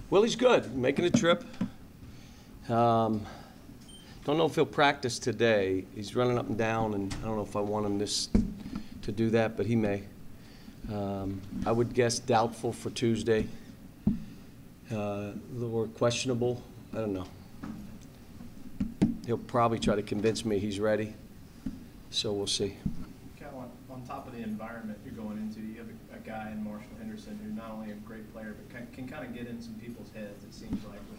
Willie's good, making a trip. Don't know if he'll practice today. He's running up and down, and I don't know if I want him to do that, but he may. I would guess doubtful for Tuesday. Or questionable. I don't know. He'll probably try to convince me he's ready, so we'll see. On top of the environment you're going into, you have a guy in Marshall Henderson who's not only a great player, but can kind of get in some people's heads, it seems like, with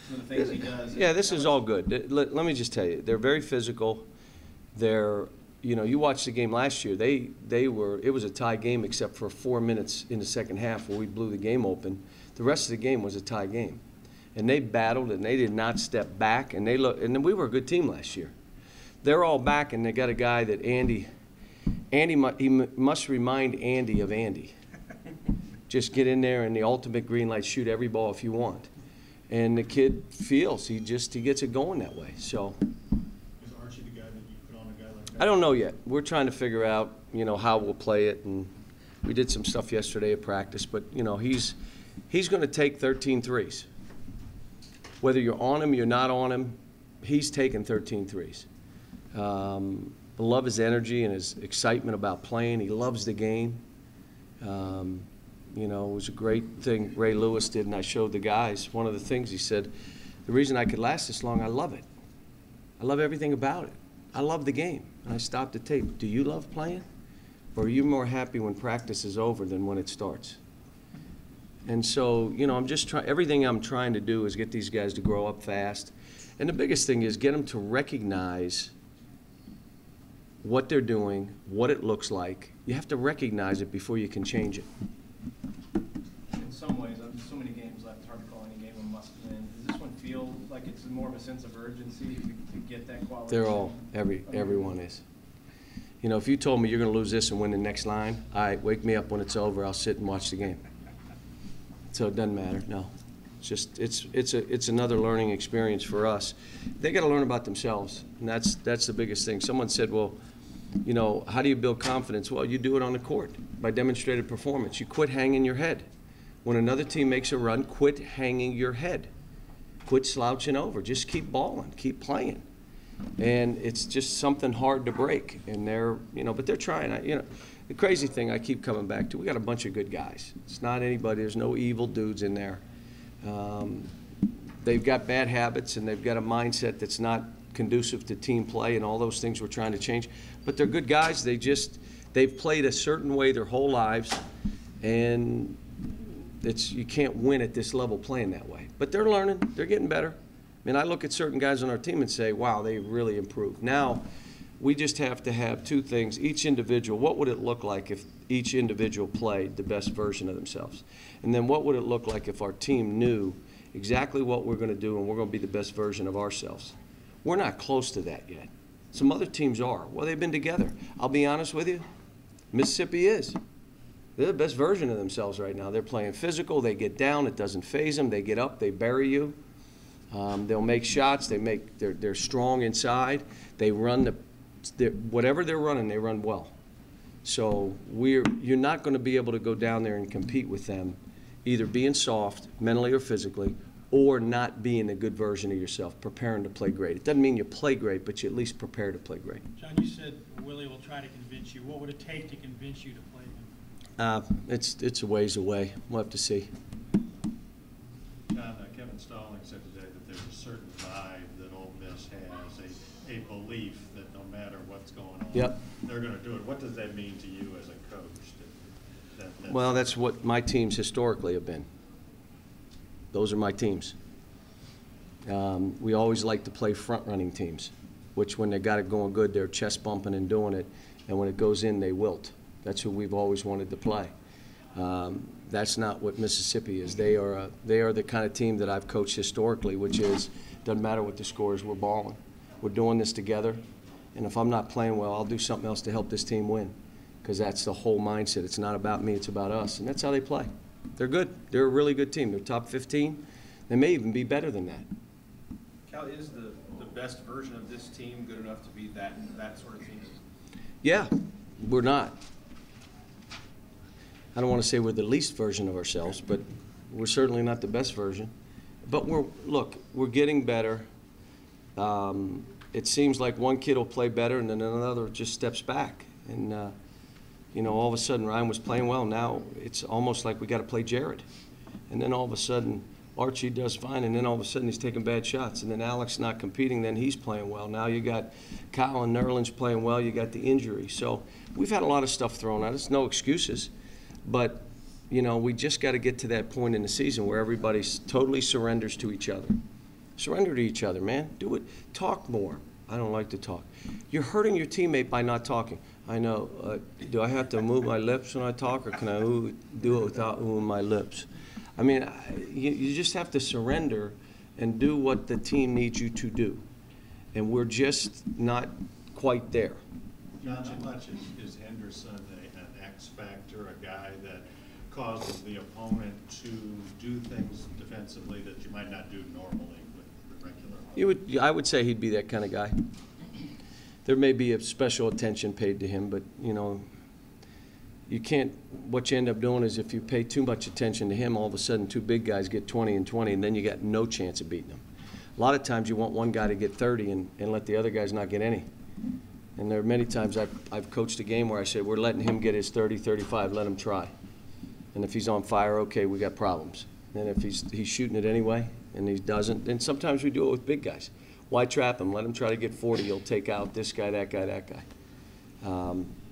some of the things he does. Yeah, this is all good. Let me just tell you, they're very physical. They're, you watched the game last year. It was a tie game except for 4 minutes in the second half where we blew the game open. The rest of the game was a tie game. And they battled, and they did not step back. And then we were a good team last year. They're all back, and they got a guy that Andy must remind Andy of Andy. Just get in there and the ultimate green light, shoot every ball if you want. And the kid feels he gets it going that way. So is Archie the guy that you put on a guy like that? I don't know yet. We're trying to figure out, how we'll play it, and we did some stuff yesterday at practice. But he's going to take 13 threes. Whether you're on him, you're not on him, he's taking 13 threes. I love his energy and his excitement about playing. He loves the game. It was a great thing Ray Lewis did, and I showed the guys. One of the things he said, the reason I could last this long, I love it. I love everything about it. I love the game. And I stopped the tape. Do you love playing? Or are you more happy when practice is over than when it starts? And so, I'm just trying, everything I'm trying to do is get these guys to grow up fast. And the biggest thing is get them to recognize what they're doing, what it looks like. You have to recognize it before you can change it. In some ways, so many games left, it's hard to call any game a must-win. Does this one feel like it's more of a sense of urgency to get that quality? They're all, everyone is. If you told me you're going to lose this and win the next line, all right, wake me up when it's over. I'll sit and watch the game. So it doesn't matter, no. It's just it's another learning experience for us. They got to learn about themselves, and that's the biggest thing. Someone said, well, how do you build confidence? Well, you do it on the court by demonstrated performance. You quit hanging your head. When another team makes a run, quit hanging your head. Quit slouching over. Just keep balling, keep playing. And it's just something hard to break. And they're, but they're trying. The crazy thing I keep coming back to, we got a bunch of good guys. It's not anybody. There's no evil dudes in there. They've got bad habits, and they've got a mindset that's not conducive to team play and all those things we're trying to change. But they're good guys. They've played a certain way their whole lives, and you can't win at this level playing that way. But they're learning. They're getting better. I look at certain guys on our team and say, wow, they really improved. Now, we just have to have two things. Each individual, what would it look like if each individual played the best version of themselves? And then what would it look like if our team knew exactly what we're going to do and we're going to be the best version of ourselves? We're not close to that yet. Some other teams are. Well, they've been together. I'll be honest with you, Mississippi is. They're the best version of themselves right now. They're playing physical. They get down. It doesn't faze them. They get up. They bury you. They'll make shots. They're strong inside. They run whatever they're running, they run well. So you're not going to be able to go down there and compete with them, either being soft, mentally or physically, or not being a good version of yourself, preparing to play great. It doesn't mean you play great, but you at least prepare to play great. John, you said Willie will try to convince you. What would it take to convince you to play him? It's a ways away. We'll have to see. John, Kevin Stalling said today that there's a certain vibe that Ole Miss has, a belief that no matter what's going on, yep, they're going to do it. What does that mean to you as a coach? Well, that's what my teams historically have been. Those are my teams. We always like to play front-running teams, which when they got it going good, they're chest-bumping and doing it, and when it goes in, they wilt. That's who we've always wanted to play. That's not what Mississippi is. They are the kind of team that I've coached historically, which is, doesn't matter what the score is, we're balling. We're doing this together, and if I'm not playing well, I'll do something else to help this team win, because that's the whole mindset. It's not about me, it's about us, and that's how they play. They're good. They're a really good team. They're top 15. They may even be better than that. Cal, is the best version of this team good enough to be that sort of team? Yeah, we're not. I don't want to say we're the least version of ourselves, but We're certainly not the best version. But we're getting better. It seems like one kid will play better and then another just steps back. And, all of a sudden Ryan was playing well. Now it's almost like we got to play Jared. And then all of a sudden Archie does fine, and then all of a sudden he's taking bad shots. And then Alex not competing, then he's playing well. Now you got Kyle and Nerlens playing well. You got the injury. So we've had a lot of stuff thrown at us. No excuses. But, we just got to get to that point in the season where everybody totally surrenders to each other. Surrender to each other, man. Do it. Talk more. I don't like to talk. You're hurting your teammate by not talking. I know. Do I have to move my lips when I talk, or can I do it without moving my lips? I mean, you just have to surrender and do what the team needs you to do. And we're just not quite there. Not too much is Henderson an X factor, a guy that causes the opponent to do things defensively that you might not do normally with the regular? I would say he'd be that kind of guy. There may be a special attention paid to him, but, you can't, what you end up doing is if you pay too much attention to him, all of a sudden two big guys get 20 and 20, and then you got no chance of beating them. A lot of times you want one guy to get 30 and let the other guys not get any. And there are many times I've coached a game where I said, we're letting him get his 30, 35, let him try. And if he's on fire, okay, we got problems. And if he's shooting it anyway and he doesn't, then sometimes we do it with big guys. Why trap him? Let him try to get 40. He'll take out this guy, that guy, that guy.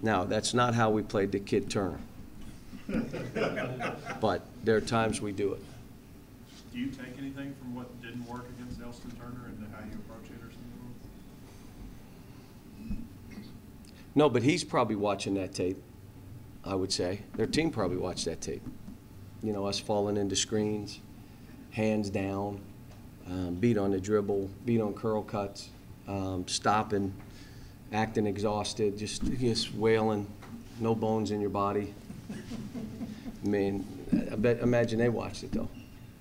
Now, that's not how we played the kid Turner. But there are times we do it. Do you take anything from what didn't work against Elston Turner and how you approach Henderson? No, but he's probably watching that tape, I would say. Their team probably watched that tape. Us falling into screens, hands down, beat on the dribble, beat on curl cuts, stopping, acting exhausted, just wailing, no bones in your body. I mean, imagine they watched it, though.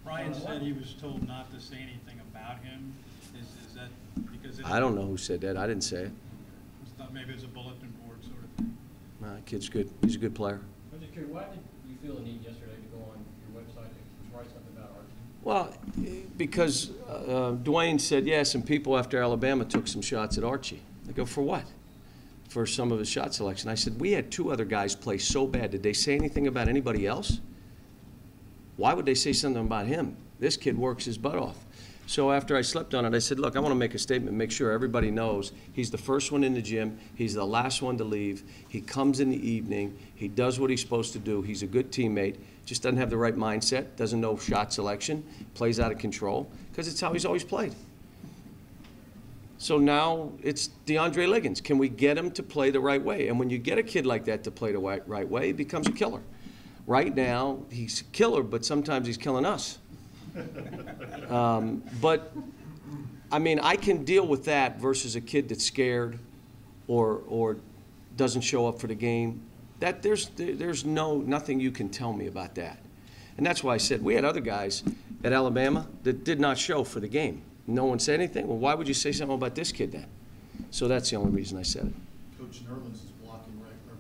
Brian said he was told not to say anything about him. Is that because I don't know who said that. I didn't say it. Maybe it's a bulletin board sort of thing. Kid's good. He's a good player. I'm just curious, why did you feel the need yesterday to go on your website and write something about Archie? Well, because Dwayne said, yeah, some people after Alabama took some shots at Archie. I go, for what? For some of his shot selection. I said, we had two other guys play so bad. Did they say anything about anybody else? Why would they say something about him? This kid works his butt off. So after I slept on it, I said, look, I want to make a statement, make sure everybody knows he's the first one in the gym. He's the last one to leave. He comes in the evening. He does what he's supposed to do. He's a good teammate. Just doesn't have the right mindset, doesn't know shot selection, plays out of control, because it's how he's always played. So now it's DeAndre Liggins. Can we get him to play the right way? And when you get a kid like that to play the right way, he becomes a killer. Right now, he's a killer, but sometimes he's killing us. But, I mean, I can deal with that versus a kid that's scared or doesn't show up for the game. That there's nothing you can tell me about that. And that's why I said we had other guys at Alabama that did not show for the game. No one said anything. Well, why would you say something about this kid then? So that's the only reason I said it. Coach Nerlens is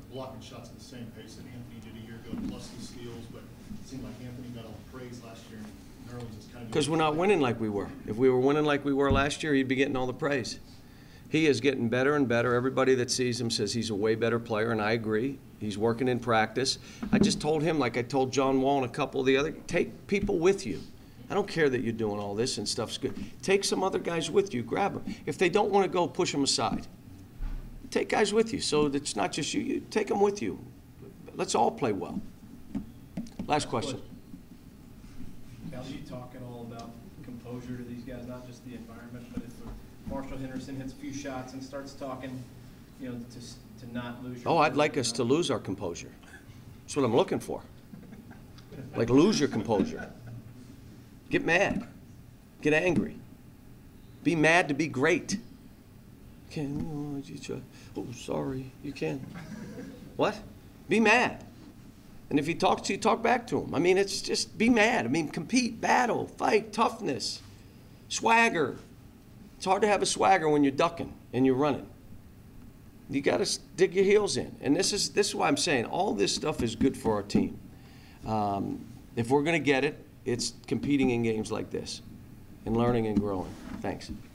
blocking shots at the same pace that Anthony did a year ago, plus the steals, but it seemed like Anthony got all the praise last year. Nerlens is kind of because we're not winning like we were. If we were winning like we were last year, he'd be getting all the praise. He is getting better and better. Everybody that sees him says he's a way better player, and I agree. He's working in practice. I just told him, like I told John Wall and a couple of the other, take people with you. I don't care that you're doing all this and stuff's good. Take some other guys with you. Grab them. If they don't want to go, push them aside. Take guys with you so that it's not just you. You take them with you. Let's all play well. Last question. Cal, do you talk at all about composure to these guys, not just the environment, but if Marshall Henderson hits a few shots and starts talking, to not lose your I'd like us to lose our composure. That's what I'm looking for. Like, lose your composure. Get mad. Get angry. Be mad to be great. Sorry, you can. What? Be mad. And if he talks to you, talk back to him. I mean, it's just be mad. I mean, compete, battle, fight, toughness, swagger. It's hard to have a swagger when you're ducking and you're running. You got to dig your heels in. And this is why I'm saying all this stuff is good for our team. If we're going to get it, it's competing in games like this and learning and growing. Thanks.